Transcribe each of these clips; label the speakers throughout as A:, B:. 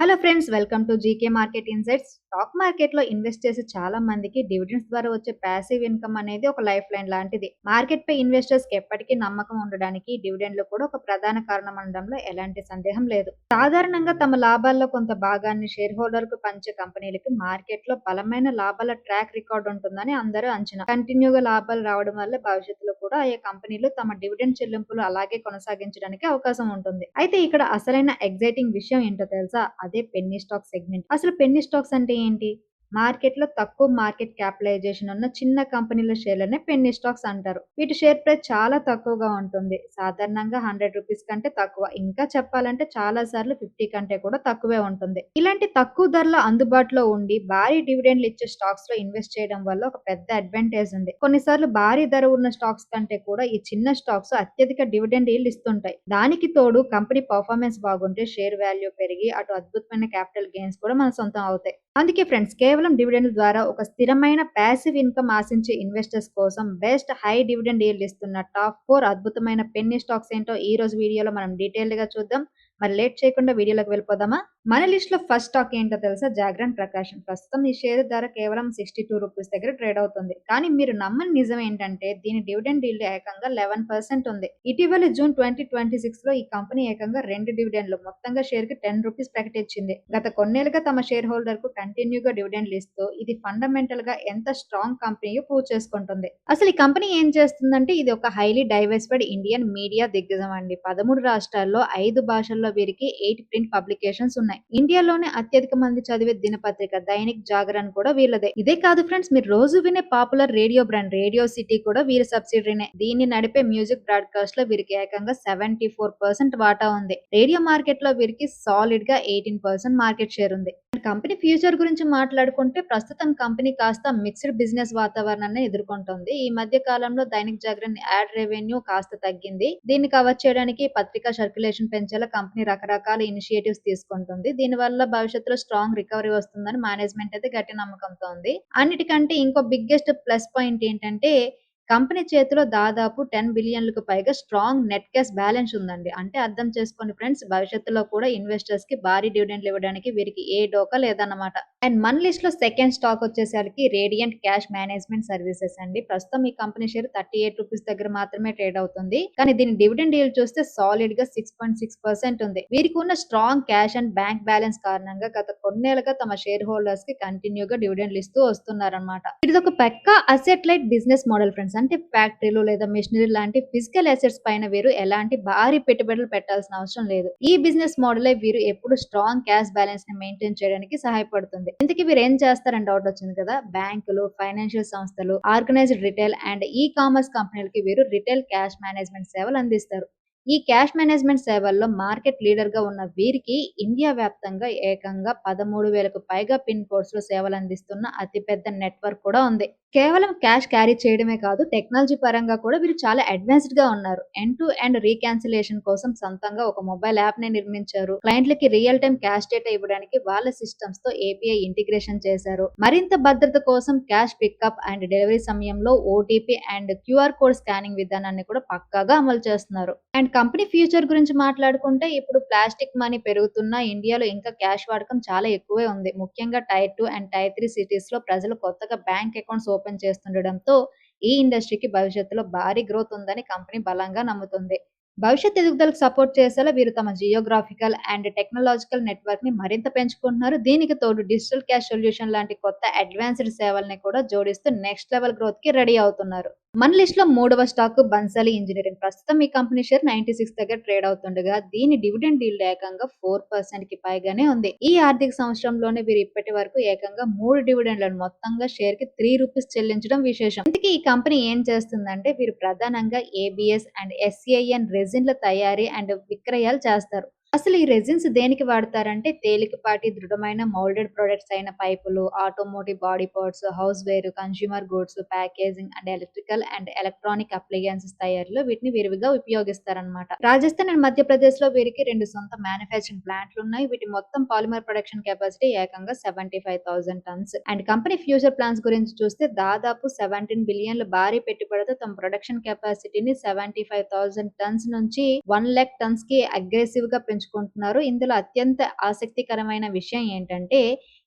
A: Hello friends, welcome to GK market insights. Stock మార్కెట్లో invest చేసే చాలా మందికి డివిడెండ్స్ ద్వారా వచ్చే ప్యాసివ్ ఇన్కమ్ అనేది ఒక లైఫ్ లైన్ లాంటిది. మార్కెట్ పై ఇన్వెస్టర్స్ కి ఎప్పటికీ నమ్మకం ఉండడానికి డివిడెండ్లు కూడా ఒక ప్రధాన కారణం అనడంలో ఎలాంటి సందేహం లేదు. సాధారణంగా తమ లాభాల్లో కొంత భాగాన్ని షేర్ హోల్డర్ కు పంచే కంపెనీలకి మార్కెట్ లో బలమైన లాభాల ట్రాక్ రికార్డ్ ఉంటుందని అందరూ అంచనా. కంటిన్యూగా లాభాలు రావడం వల్ల భవిష్యత్తులో కూడా ఆయా కంపెనీలు తమ డివిడెండ్ చెల్లింపులు అలాగే కొనసాగించడానికి అవకాశం ఉంటుంది. అయితే ఇక్కడ అసలైన ఎగ్జైటింగ్ విషయం ఏంటో తెలుసా? అదే పెన్నీ స్టాక్ సెగ్మెంట్. అసలు పెన్నీ స్టాక్స్ అంటే ఏంటి? మార్కెట్‌లో తక్కువ మార్కెట్ క్యాపిటలైజేషన్ ఉన్న చిన్న కంపెనీల షేర్లనే పెన్నీ స్టాక్స్ అంటారు. వీటి షేర్ ప్రైస్ చాలా తక్కువగా ఉంటుంది. సాధారణంగా రూ. 100 కంటే తక్కువ. ఇంకా చెప్పాలంటే చాలా సార్లు 50 కంటే కూడా తక్కువే ఉంటుంది. ఇలాంటి తక్కువ ధరలో అందుబాటులో ఉండి భారీ డివిడెండ్లు ఇచ్చే స్టాక్స్ లో ఇన్వెస్ట్ చేయడం వల్ల ఒక పెద్ద అడ్వాంటేజ్ ఉంది. కొన్నిసార్లు భారీ ధర ఉన్న స్టాక్స్ కంటే కూడా ఈ చిన్న స్టాక్స్ అత్యధిక డివిడెండ్ ఈల్డ్ ఇస్తుంటాయి. దానికి తోడు కంపెనీ పర్ఫార్మెన్స్ బాగుంటే షేర్ వాల్యూ పెరిగి అటు అద్భుతమైన క్యాపిటల్ గెయిన్స్ కూడా మన సొంతం అవుతాయి. అందుకే ఫ్రెండ్స్, కేవలం డివిడెండ్ ద్వారా ఒక స్థిరమైన ప్యాసివ్ ఇన్కమ్ ఆశించే ఇన్వెస్టర్స్ కోసం బెస్ట్ హై డివిడెండ్ ఈల్డ్ ఇస్తున్న టాప్ 4 అద్భుతమైన పెన్నీ స్టాక్స్ ఏంటో ఈ రోజు వీడియోలో మనం డీటెయిల్డ్ గా చూద్దాం. మరి లేట్ చేయకుండా వీడియోలోకి వెళ్ళిపోదామా? మన లిస్ట్ లో ఫస్ట్ స్టాక్ ఏంటో తెలుసా? జాగ్రన్ ప్రకాశం. ప్రస్తుతం ఈ షేర్ ధర కేవలం రూ. 62 దగ్గర ట్రేడ్ అవుతుంది. కానీ మీరు నమ్మని నిజం ఏంటంటే దీని డివిడెండ్ ఈల్డ్ ఏకంగా 11% ఉంది. ఇటీవల జూన్ 2026 లో ఈ కంపెనీ ఏకంగా 2 డివిడెండ్లు మొత్తంగా షేర్ కి రూ. 10 ప్రకటించింది. గత కొన్నేళ్లుగా తమ షేర్ హోల్డర్ కు కంటిన్యూగా డివిడెండ్లు ఇస్తూ ఇది ఫండమెంటల్ గా ఎంత స్ట్రాంగ్ కంపెనీయో ప్రూవ్ చేసుకుంటుంది. అసలు ఈ కంపెనీ ఏం చేస్తుందంటే ఇది ఒక హైలీ డైవర్సిఫైడ్ ఇండియన్ మీడియా దిగ్గజం అండి. 13 రాష్ట్రాల్లో 5 భాషల్లో వీరికి 8 ప్రింట్ పబ్లికేషన్స్ ఉన్నాయి. ఇండియాలోనే అత్యధిక మంది చదివే దినపత్రిక దైనిక్ జాగరణ్ కూడా వీళ్ళదే. ఇదే కాదు ఫ్రెండ్స్, మీరు రోజు వినే popular radio brand radio city కూడా వీరి సబ్సిడరీనే. దీన్ని నడిపే మ్యూజిక్ బ్రాడ్కాస్ట్ లో వీరికి ఏకంగా 74% వాటా ఉంది. రేడియో మార్కెట్ లో వీరికి సాలిడ్ గా 18% మార్కెట్ షేర్ ఉంది. కంపెనీ ఫ్యూచర్ గురించి మాట్లాడుకుంటే ప్రస్తుతం కంపెనీ కాస్త మిక్స్డ్ బిజినెస్ వాతావరణాన్ని ఎదుర్కొంటోంది. ఈ మధ్య కాలంలో దైనిక్ జాగరణ్ యాడ్ రెవెన్యూ కాస్త తగ్గింది. దీన్ని కవర్ చేయడానికి పత్రికా సర్క్యులేషన్ పెంచేలా కంపెనీ రకరకాల ఇనిషియేటివ్స్ తీసుకుంటుంది. దీనివల్ల భవిష్యత్తులో స్ట్రాంగ్ రికవరీ వస్తుందని మేనేజ్మెంట్ అయితే గట్టి నమ్మకంతో ఉంది. అన్నిటికంటే ఇంకో బిగ్గెస్ట్ ప్లస్ పాయింట్ ఏంటంటే కంపెనీ చేతిలో దాదాపు 10 బిలియన్లకు పైగా స్ట్రాంగ్ నెట్ క్యాష్ బ్యాలెన్స్ ఉందండి. అంటే అర్థం చేసుకోండి ఫ్రెండ్స్, భవిష్యత్తులో కూడా ఇన్వెస్టర్స్ కి భారీ డివిడెండ్లు ఇవ్వడానికి వీరికి ఏ డోకా లేదన్నమాట. అండ్ మన లిస్ట్ లో సెకండ్ స్టాక్ వచ్చేసరికి రేడియంట్ క్యాష్ మేనేజ్మెంట్ సర్వీసెస్ అండి. ప్రస్తుతం ఈ కంపెనీ షేర్ రూ. 38 దగ్గర మాత్రమే ట్రేడ్ అవుతుంది. కానీ దీని డివిడెండ్ ఈల్డ్ చూస్తే సాలిడ్ గా 6.6% ఉంది. వీరికి ఉన్న strong cash and bank balance కారణంగా గత కొన్నేళ్లుగా తమ షేర్ హోల్డర్స్ కి కంటిన్యూగా డివిడెండ్లు ఇస్తూ వస్తున్నారన్నమాట. ఇది ఒక పక్కా asset light business model friends. అంటే ఫ్యాక్టరీలు లేదా మెషినరీ లాంటి ఫిజికల్ అసెట్స్ పైన వీరు ఎలాంటి భారీ పెట్టుబడులు పెట్టాల్సిన అవసరం లేదు. ఈ బిజినెస్ మోడలే వీరు ఎప్పుడు స్ట్రాంగ్ క్యాష్ బ్యాలెన్స్ ని మెయింటైన్ చేయడానికి సహాయపడుతుంది. ఇంతకీ వీరు ఏం చేస్తారని డౌట్ వచ్చింది కదా? బ్యాంకులు, ఫైనాన్షియల్ సంస్థలు, organised retail and e commerce కంపెనీలకి వీరు రిటైల్ క్యాష్ మేనేజ్మెంట్ సేవలు అందిస్తారు. ఈ క్యాష్ మేనేజ్మెంట్ సేవల్లో మార్కెట్ లీడర్ గా ఉన్న వీరికి ఇండియా వ్యాప్తంగా ఏకంగా 13,000కు పైగా పిన్ కోడ్స్ లో సేవలు అందిస్తున్న అతిపెద్ద నెట్వర్క్ కూడా ఉంది. కేవలం క్యాష్ క్యారీ చేయడమే కాదు, టెక్నాలజీ పరంగా కూడా వీరు చాలా అడ్వాన్స్డ్ గా ఉన్నారు. ఎండ్ టు ఎండ్ రీక్యాన్సిలేషన్ కోసం సొంతంగా ఒక మొబైల్ యాప్ ని నిర్మించారు. క్లయింట్లకి రియల్ టైం క్యాష్ డేటా ఇవ్వడానికి వాళ్ళ సిస్టమ్స్ తో ఏపీఐ ఇంటిగ్రేషన్ చేశారు. మరింత భద్రత కోసం క్యాష్ పికప్ అండ్ డెలివరీ సమయంలో OTP and QR code scanning విధానాన్ని కూడా పక్కాగా అమలు చేస్తున్నారు. అండ్ కంపెనీ ఫ్యూచర్ గురించి మాట్లాడుకుంటే ఇప్పుడు ప్లాస్టిక్ మనీ పెరుగుతున్న ఇండియాలో ఇంకా క్యాష్ వాడకం చాలా ఎక్కువే ఉంది. ముఖ్యంగా టైర్ 2 అండ్ టైర్ 3 సిటీస్ లో ప్రజలు కొత్తగా బ్యాంక్ అకౌంట్స్ ఓపెన్ చేస్తుండటంతో ఈ ఇండస్ట్రీకి భవిష్యత్తులో భారీ గ్రోత్ ఉందని కంపెనీ బలంగా నమ్ముతుంది. భవిష్యత్ ఎదుగుదలకు సపోర్ట్ చేసేలా వీరు తమ జియోగ్రాఫికల్ అండ్ టెక్నాలజికల్ నెట్వర్క్ ని మరింత పెంచుకుంటున్నారు. దీనికి తోడు డిజిటల్ క్యాష్ సొల్యూషన్ లాంటి కొత్త అడ్వాన్స్డ్ సేవల్ని కూడా జోడిస్తూ నెక్స్ట్ లెవెల్ గ్రోత్ కి రెడీ అవుతున్నారు. మన లిస్ట్ లో మూడవ స్టాక్ బన్సాలి ఇంజనీరింగ్. ప్రస్తుతం ఈ కంపెనీ షేర్ 96 దగ్గర ట్రేడ్ అవుతుండగా దీని డివిడెండ్ ఈల్డ్ ఏకంగా 4% కి పైగానే ఉంది. ఈ ఆర్థిక సంవత్సరంలోనే వీరు ఇప్పటి వరకు ఏకంగా 3 డివిడెండ్లను మొత్తంగా షేర్ కి రూ. 3 చెల్లించడం విశేషం. ఇందుకే ఈ కంపెనీ ఏం చేస్తుందంటే వీరు ప్రధానంగా ఏబిఎస్ అండ్ ఎస్సిఐఎన్ రెజిన్ల తయారీ అండ్ విక్రయాలు చేస్తారు. అసలు ఈ రెజిన్స్ దేనికి వాడతారంటే తేలికపాటి దృఢమైన మౌల్డెడ్ ప్రొడక్ట్స్ అయిన పైపులు, automotive body parts, house wear, consumer goods, packaging and electrical and electronic appliances తయారీలో వీటిని విరివిగా ఉపయోగిస్తారన్నమాట. రాజస్థాన్ అండ్ మధ్యప్రదేశ్ లో వీరికి 2 సొంత మ్యానుఫ్యాక్చరింగ్ ప్లాంట్లు ఉన్నాయి. వీటి మొత్తం పాలిమర్ ప్రొడక్షన్ కెపాసిటీ ఏకంగా 75,000 turns. And company future plans గురించి చూస్తే దాదాపు 17 బిలియన్ల భారీ పెట్టుబడితో తమ ప్రొడక్షన్ కెపాసిటీని 75,000 టన్స్ నుంచి 1 లక్ష టన్స్ కి అగ్రెసివ్ గా పెంచుకుంటున్నారు. ఇందులో అత్యంత ఆసక్తికరమైన విషయం ఏంటంటే,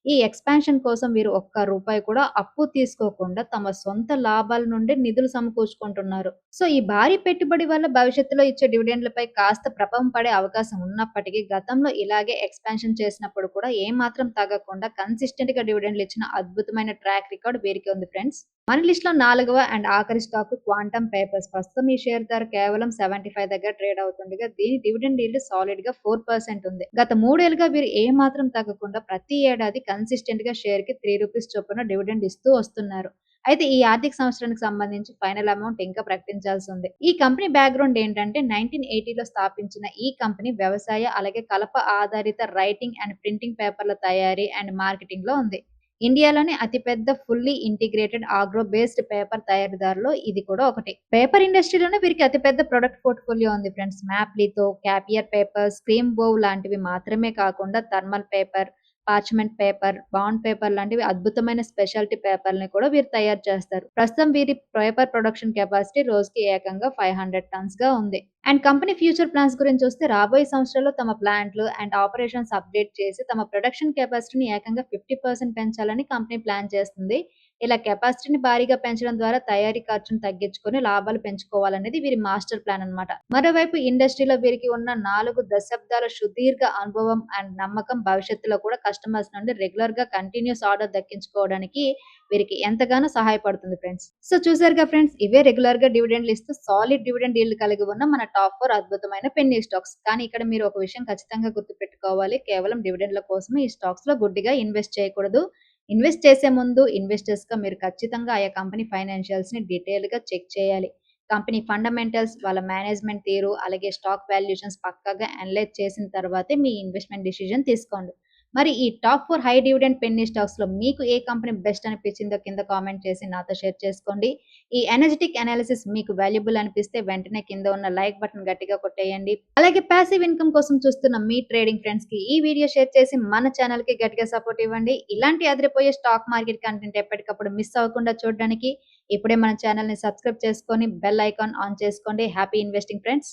A: ఈ ఎక్స్‌పాన్షన్ కోసం వీరు ఒక్క రూపాయి కూడా అప్పు తీసుకోకుండా తమ సొంత లాభాల నుండి నిధులు సమకూర్చుకుంటున్నారు. సో, ఈ భారీ పెట్టుబడి వల్ల భవిష్యత్తులో ఇచ్చే డివిడెండ్‌లపై కాస్త ప్రభావం పడే అవకాశం ఉన్నప్పటికీ, గతంలో ఇలాగే ఎక్స్‌పాన్షన్ చేసినప్పుడు కూడా ఏమాత్రం తగ్గకుండా కన్సిస్టెంట్‌గా డివిడెండ్‌లు ఇచ్చిన అద్భుతమైన ట్రాక్ రికార్డ్ వీరికి ఉంది ఫ్రెండ్స్. మన లిస్ట్‌లో 4వ అండ్ ఆఖరి స్టాక్ క్వాంటమ్ పేపర్స్. ప్రస్తుతం ఈ షేర్ ధర కేవలం 75 దగ్గర ట్రేడ్ అవుతుండగా దీని డివిడెండ్ ఈల్డ్ సాలిడ్‌గా 4% ఉంది. గత 3 ఏళ్లుగా వీరు ఏమాత్రం తగ్గకుండా ప్రతి ఏడాది కన్సిస్టెంట్‌గా షేర్‌కి రూ. 3 చొప్పున డివిడెండ్ ఇస్తూ వస్తున్నారు. అయితే ఈ ఆర్థిక సంవత్సరానికి సంబంధించి ఫైనల్ అమౌంట్ ఇంకా ప్రకటించాల్సి ఉంది. ఈ కంపెనీ బ్యాక్‌గ్రౌండ్ ఏంటంటే 1980లో స్థాపించిన ఈ కంపెనీ వ్యవసాయ అలాగే కలప ఆధారిత రైటింగ్ అండ్ ప్రింటింగ్ పేపర్ల తయారీ అండ్ మార్కెటింగ్‌లో ఉంది. ఇండియాలోనే అతిపెద్ద fully integrated agro based paper తయారీదారులో ఇది కూడా ఒకటి. పేపర్ ఇండస్ట్రీలోనే వీరికి అతిపెద్ద ప్రొడక్ట్ పోర్ట్‌ఫోలియో ఉంది ఫ్రెండ్స్. మ్యాప్‌లితో, క్యాపియర్ పేపర్, స్క్రీమ్ బోవ్ లాంటివి మాత్రమే కాకుండా thermal paper, parchment paper, bond paper లాంటివి అద్భుతమైన స్పెషాలిటీ పేపర్‌లని కూడా వీరు తయారు చేస్తారు. ప్రస్తుతం వీరి పేపర్ ప్రొడక్షన్ కెపాసిటీ రోజుకి ఏకంగా 500 టన్స్‌గా ఉంది. అండ్ కంపెనీ ఫ్యూచర్ ప్లాన్స్ గురించి చూస్తే రాబోయే సంవత్సరాల్లో తమ ప్లాంట్లు అండ్ ఆపరేషన్స్ అప్‌డేట్ చేసి తమ ప్రొడక్షన్ కెపాసిటీని ఏకంగా 50% పెంచాలని కంపెనీ ప్లాన్ చేస్తుంది. ఇలా కెపాసిటీని భారీగా పెంచడం ద్వారా తయారీ ఖర్చును తగ్గించుకొని లాభాలు పెంచుకోవాలనేది వీరి మాస్టర్ ప్లాన్ అన్నమాట. మరోవైపు ఇండస్ట్రీలో వీరికి ఉన్న 4 దశాబ్దాల సుదీర్ఘ అనుభవం అండ్ నమ్మకం భవిష్యత్తులో కూడా కస్టమర్స్ నుండి రెగ్యులర్‌గా కంటిన్యూయస్ ఆర్డర్ దక్కించుకోవడానికి వీరికి ఎంతగానో సహాయపడుతుంది ఫ్రెండ్స్. సో చూసారుగా ఫ్రెండ్స్, ఇవే రెగ్యులర్‌గా డివిడెండ్‌లు ఇస్తూ సాలిడ్ డివిడెండ్ ఈల్డ్ కలిగి ఉన్న మన టాప్ 4 అద్భుతమైన పెన్నీ స్టాక్స్. కానీ ఇక్కడ మీరు ఒక విషయం ఖచ్చితంగా గుర్తుపెట్టుకోవాలి. కేవలం డివిడెండ్‌ల కోసమే ఈ స్టాక్స్‌లో గుడ్డిగా ఇన్వెస్ట్ చేయకూడదు. ఇన్వెస్ట్ చేసే ముందు ఇన్వెస్టర్స్‌గా మీరు ఖచ్చితంగా ఆయా కంపెనీ ఫైనాన్షియల్స్‌ని డీటెయిల్‌గా చెక్ చేయాలి. కంపెనీ ఫండమెంటల్స్, వాళ్ళ మేనేజ్‌మెంట్ తీరు, అలాగే స్టాక్ వాల్యుయేషన్స్ పక్కాగా అనలైజ్ చేసిన తర్వాతే మీ ఇన్వెస్ట్‌మెంట్ డిసిషన్ తీసుకోండి. మరి ఈ టాప్ 4 హై డివిడెండ్ పెన్నీ స్టాక్స్‌లో మీకు ఏ కంపెనీ బెస్ట్ అనిపించిందో కింద కామెంట్ చేసి నాతో షేర్ చేసుకోండి. ఈ ఎనర్జిటిక్ అనాలిసిస్ మీకు వాల్యుబుల్ అనిపిస్తే వెంటనే కింద ఉన్న లైక్ బటన్ గట్టిగా కొట్టేయండి. అలాగే పాసివ్ ఇన్‌కమ్ కోసం చూస్తున్న మీ ట్రేడింగ్ ఫ్రెండ్స్‌కి ఈ వీడియో షేర్ చేసి మన ఛానెల్‌కి గట్టిగా సపోర్ట్ ఇవ్వండి. ఇలాంటి అదిరిపోయే స్టాక్ మార్కెట్ కంటెంట్ ఎప్పటికప్పుడు మిస్ అవ్వకుండా చూడడానికి ఇప్పుడే మన ఛానెల్‌ని సబ్స్క్రైబ్ చేసుకొని బెల్ ఐకాన్ ఆన్ చేసుకోండి. Happy investing friends.